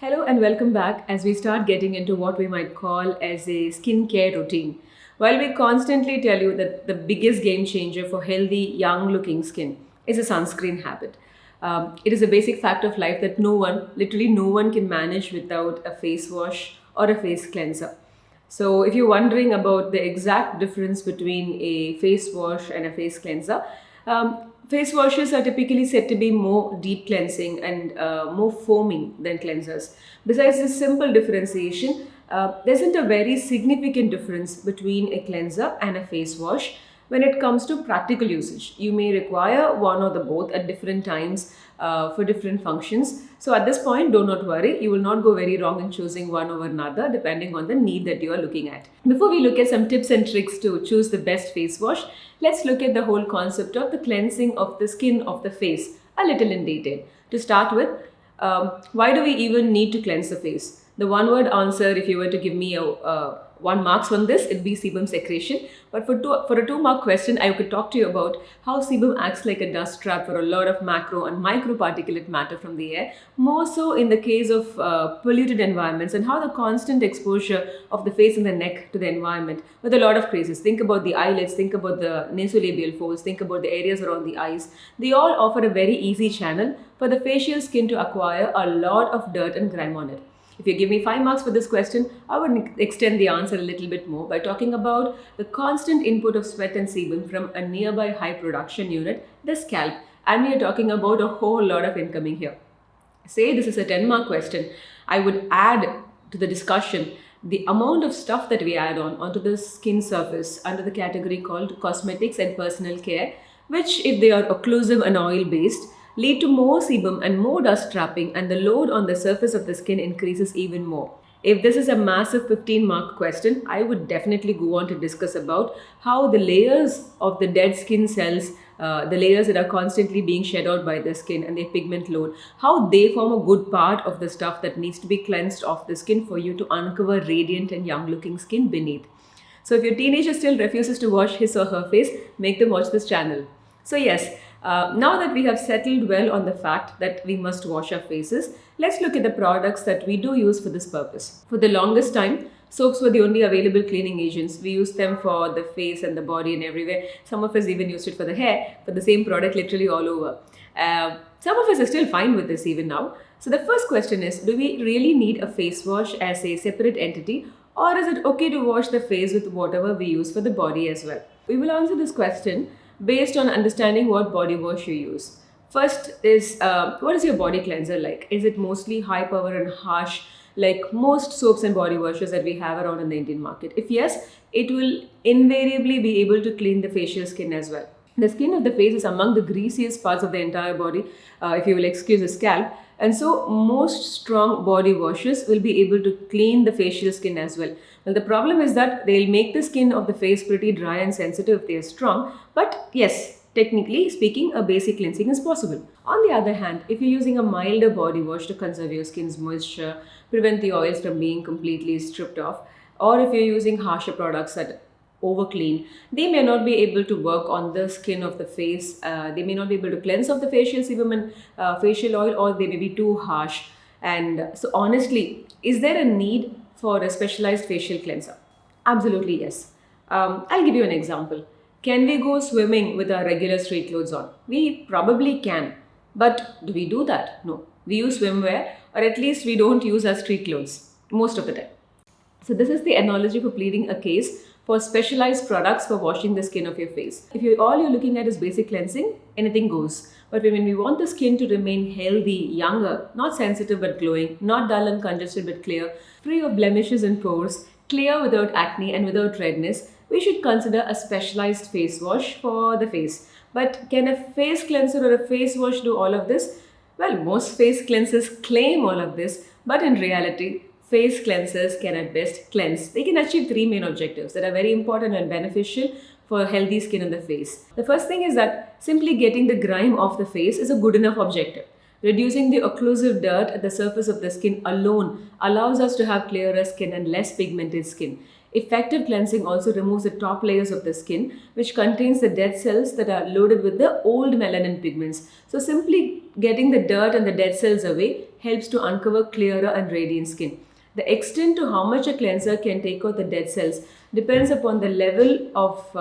Hello and welcome back as we start getting into what we might call as a skincare routine. While we constantly tell you that the biggest game changer for healthy, young looking skin is a sunscreen habit. It is a basic fact of life that no one, literally no one, can manage without a face wash or a face cleanser. So, if you're wondering about the exact difference between a face wash and a face cleanser, face washes are typically said to be more deep cleansing and more foaming than cleansers. Besides this simple differentiation, there isn't a very significant difference between a cleanser and a face wash when it comes to practical usage. You may require one or the both at different times for different functions. So at this point, do not worry. You will not go very wrong in choosing one over another depending on the need that you are looking at. Before we look at some tips and tricks to choose the best face wash, let's look at the whole concept of the cleansing of the skin of the face a little in detail. To start with, why do we even need to cleanse the face? The one word answer, if you were to give me a 1 marks on this, it'd be sebum secretion. But for a 2 mark question, I could talk to you about how sebum acts like a dust trap for a lot of macro and micro particulate matter from the air, more so in the case of polluted environments, and how the constant exposure of the face and the neck to the environment with a lot of creases. Think about the eyelids, think about the nasolabial folds, think about the areas around the eyes. They all offer a very easy channel for the facial skin to acquire a lot of dirt and grime on it. If you give me 5 marks for this question, I would extend the answer a little bit more by talking about the constant input of sweat and sebum from a nearby high production unit, the scalp. And we are talking about a whole lot of incoming here. Say this is a 10-mark question, I would add to the discussion the amount of stuff that we add onto the skin surface under the category called cosmetics and personal care, which, if they are occlusive and oil based, lead to more sebum and more dust trapping, and the load on the surface of the skin increases even more. If this is a massive 15-mark question, I would definitely go on to discuss about how the layers of the dead skin cells, the layers that are constantly being shed out by the skin and their pigment load, how they form a good part of the stuff that needs to be cleansed off the skin for you to uncover radiant and young looking skin beneath. So if your teenager still refuses to wash his or her face, make them watch this channel. So yes, now that we have settled well on the fact that we must wash our faces, let's look at the products that we do use for this purpose. For the longest time, soaps were the only available cleaning agents. We used them for the face and the body and everywhere. Some of us even used it for the hair, for the same product literally all over. Some of us are still fine with this even now. So the first question is, do we really need a face wash as a separate entity, or is it okay to wash the face with whatever we use for the body as well? We will answer this question based on understanding what body wash you use. First is, what is your body cleanser like? Is it mostly high power and harsh like most soaps and body washes that we have around in the Indian market? If yes, it will invariably be able to clean the facial skin as well. The skin of the face is among the greasiest parts of the entire body, if you will excuse the scalp. And so most strong body washes will be able to clean the facial skin as well. Well, the problem is that they'll make the skin of the face pretty dry and sensitive if they are strong. But yes, technically speaking, a basic cleansing is possible. On the other hand, if you're using a milder body wash to conserve your skin's moisture, prevent the oils from being completely stripped off, or if you're using harsher products that over clean, they may not be able to work on the skin of the face. They may not be able to cleanse off the facial sebum and facial oil, or they may be too harsh. And so honestly, is there a need for a specialized facial cleanser? Absolutely yes. I'll give you an example. Can we go swimming with our regular street clothes on? We probably can. But do we do that? No. We use swimwear, or at least we don't use our street clothes most of the time. So this is the analogy for pleading a case for specialized products for washing the skin of your face. If all you're looking at is basic cleansing, anything goes. But when we want the skin to remain healthy, younger, not sensitive but glowing, not dull and congested but clear, free of blemishes and pores, clear without acne and without redness, we should consider a specialized face wash for the face. But can a face cleanser or a face wash do all of this? Well, most face cleansers claim all of this, but in reality, face cleansers can at best cleanse. They can achieve 3 main objectives that are very important and beneficial for healthy skin on the face. The first thing is that simply getting the grime off the face is a good enough objective. Reducing the occlusive dirt at the surface of the skin alone allows us to have clearer skin and less pigmented skin. Effective cleansing also removes the top layers of the skin, which contains the dead cells that are loaded with the old melanin pigments. So, simply getting the dirt and the dead cells away helps to uncover clearer and radiant skin. The extent to how much a cleanser can take out the dead cells depends upon the level of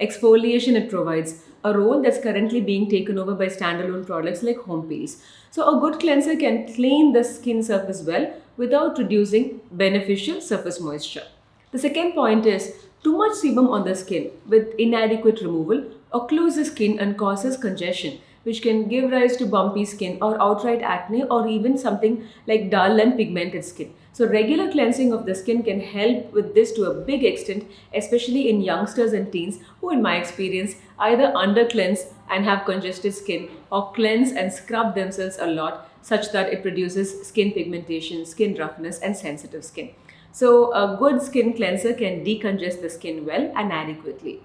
exfoliation it provides, a role that's currently being taken over by standalone products like home peels. So, a good cleanser can clean the skin surface well without reducing beneficial surface moisture. The second point is too much sebum on the skin with inadequate removal occludes the skin and causes congestion, which can give rise to bumpy skin or outright acne or even something like dull and pigmented skin. So, regular cleansing of the skin can help with this to a big extent, especially in youngsters and teens who, in my experience, either under cleanse and have congested skin or cleanse and scrub themselves a lot, such that it produces skin pigmentation, skin roughness, and sensitive skin. So, a good skin cleanser can decongest the skin well and adequately.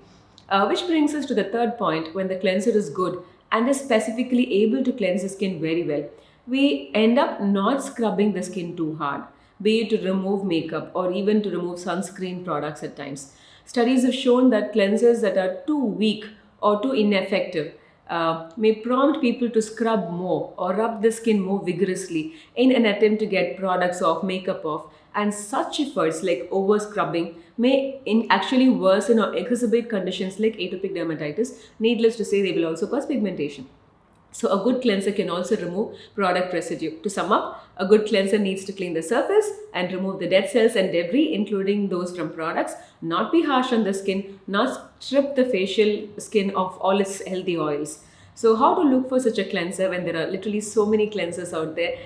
Which brings us to the third point: when the cleanser is good and is specifically able to cleanse the skin very well, we end up not scrubbing the skin too hard, be it to remove makeup or even to remove sunscreen products at times. Studies have shown that cleansers that are too weak or too ineffective may prompt people to scrub more or rub the skin more vigorously in an attempt to get products off, makeup off, and such efforts like over scrubbing may actually worsen or exacerbate conditions like atopic dermatitis. Needless to say, they will also cause pigmentation. So, a good cleanser can also remove product residue. To sum up, a good cleanser needs to clean the surface and remove the dead cells and debris, including those from products, not be harsh on the skin, not strip the facial skin of all its healthy oils. So, how to look for such a cleanser when there are literally so many cleansers out there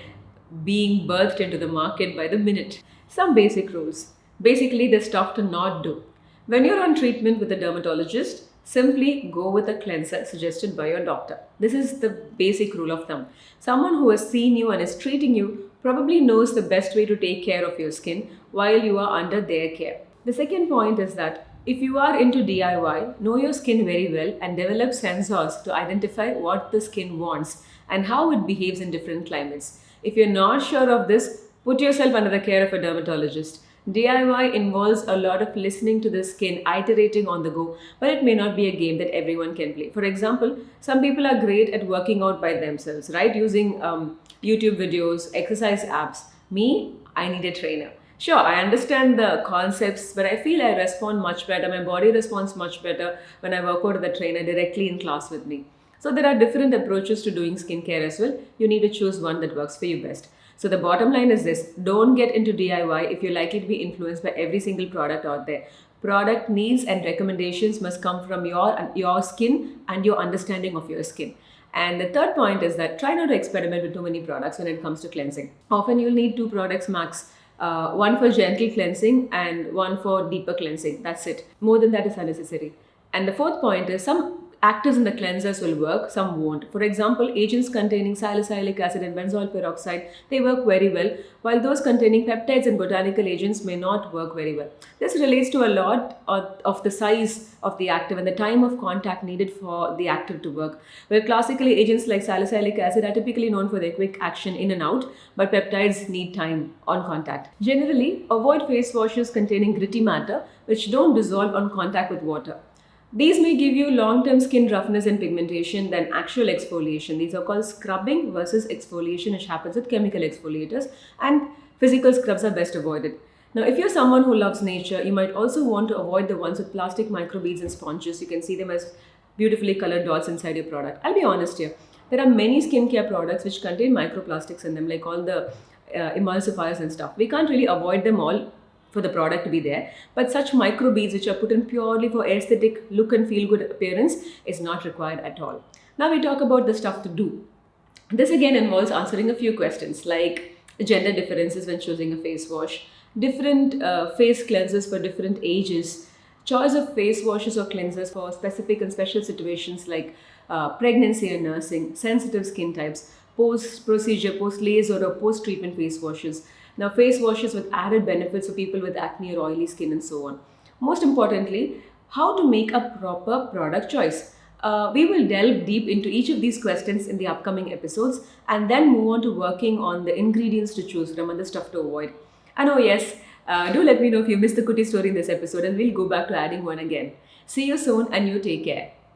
being birthed into the market by the minute? Some basic rules. Basically, the stuff to not do. When you're on treatment with a dermatologist, simply go with a cleanser suggested by your doctor. This is the basic rule of thumb. Someone who has seen you and is treating you probably knows the best way to take care of your skin while you are under their care. The second point is that if you are into DIY, know your skin very well and develop sensors to identify what the skin wants and how it behaves in different climates. If you're not sure of this, put yourself under the care of a dermatologist. DIY involves a lot of listening to the skin, iterating on the go, but it may not be a game that everyone can play. For example, some people are great at working out by themselves, right? Using YouTube videos, exercise apps. Me, I need a trainer. Sure, I understand the concepts, but I feel I respond much better. My body responds much better when I work out with a trainer directly in class with me. So there are different approaches to doing skincare as well. You need to choose one that works for you best. So the bottom line is this: don't get into DIY if you're likely to be influenced by every single product out there. Product needs and recommendations must come from your skin and your understanding of your skin. And the third point is that try not to experiment with too many products when it comes to cleansing. Often you'll need two products max. One for gentle cleansing and one for deeper cleansing. That's it. More than that is unnecessary. And the fourth point is some actives in the cleansers will work, some won't. For example, agents containing salicylic acid and benzoyl peroxide, they work very well, while those containing peptides and botanical agents may not work very well. This relates to a lot of the size of the active and the time of contact needed for the active to work. Where classically agents like salicylic acid are typically known for their quick action in and out, but peptides need time on contact. Generally, avoid face washes containing gritty matter which don't dissolve on contact with water. These may give you long-term skin roughness and pigmentation than actual exfoliation. These are called scrubbing versus exfoliation, which happens with chemical exfoliators, and physical scrubs are best avoided. Now, if you're someone who loves nature, you might also want to avoid the ones with plastic microbeads and sponges. You can see them as beautifully colored dots inside your product. I'll be honest here. There are many skincare products which contain microplastics in them, like all the emulsifiers and stuff. We can't really avoid them all for the product to be there, but such microbeads which are put in purely for aesthetic look and feel good appearance is not required at all. Now we talk about the stuff to do. This again involves answering a few questions like gender differences when choosing a face wash, different face cleansers for different ages, choice of face washes or cleansers for specific and special situations like pregnancy and nursing, sensitive skin types, post-procedure, post-laser or post-treatment face washes. Now, face washes with added benefits for people with acne or oily skin and so on. Most importantly, how to make a proper product choice. We will delve deep into each of these questions in the upcoming episodes and then move on to working on the ingredients to choose from and the stuff to avoid. And oh yes, Do let me know if you missed the Kutti story in this episode, and we'll go back to adding one again. See you soon, and you take care.